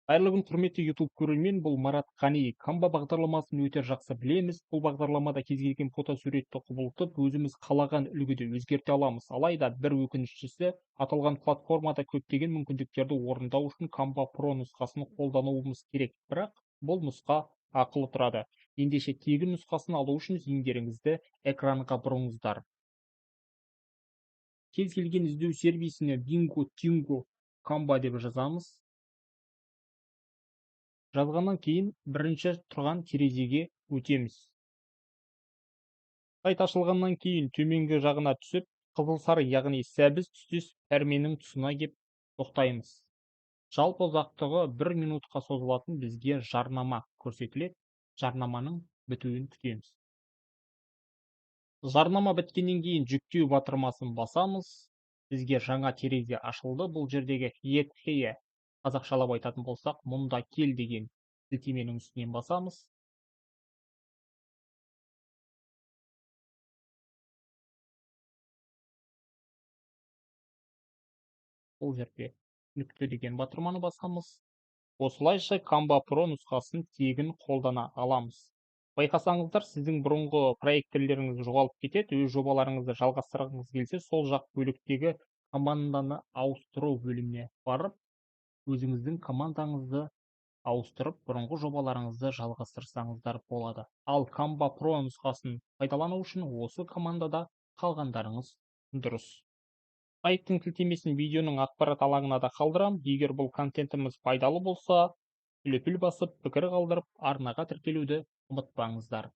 Қайырлы күн, құрметті YouTube көрермен, бұл Марат Қани. Canva бағдарламасын өте жақсы білеміз. Бұл бағдарламада кез келген фотосуретті құбылтып, өзіміз қалаған үлгіде өзгерте аламыз. Алайда бір өкініштісі, аталған платформада көптеген мүмкіндіктерді орындау үшін Canva Pro нұсқасын қолдануымыз керек. Бірақ бұл нұсқа ақылы тұрады. Ендеше тегін нұсқасын алу үшін зейіндеріңізді экранға бұрыңыздар. Кез келген іздеу сервисіне Bingo, Tingo, Canva деп жазамыз. Жазғаннан кейін бірінші тұрған терезеге өтеміз. Сайт ашылғаннан кейін төменгі жағына түсіп, қызыл сары яғни сәбіз түстес пәрменнің тұсына кеп тоқтаймыз. Жалпы ұзақтығы 1 минутқа созылатын бізге жарнама көрсетіледі. Жарнаманың бітуін күтеміз. Жарнама біткеннен кейін жүктеу батырмасын басамыз. Бізге жаңа терезе ашылды. Бұл жердегі «Етхея» қазақшалап айтатын болсақ, мұнда кел деген сілтеменің үстінен басамыз. Бұл жерде нүкте деген батырманы басамыз. Осылайша Canva Pro нұсқасын тегін қолдана аламыз. Байқасаңыздар, сіздің бұрынғы проекттерлеріңіз жоғалып кетеді. Өз жобаларыңызды жалғастырғыңыз келсе, сол жақ бөліктегі команданы ауыстыру бөліміне барып, өзіңіздің командаңызды ауыстырып, бұрынғы жобаларыңызды жалғастырсаңыздар болады. Ал Canva Pro нұсқасын пайдалану үшін осы командада қалғандарыңыз дұрыс. Сайттың сілтемесін видеоның ақпарат алаңына да қалдырам. Егер бұл контентіміз пайдалы болса, үлепіл басып, пікір қалдырып, арнаға тіркелуді ұмытпаңыздар.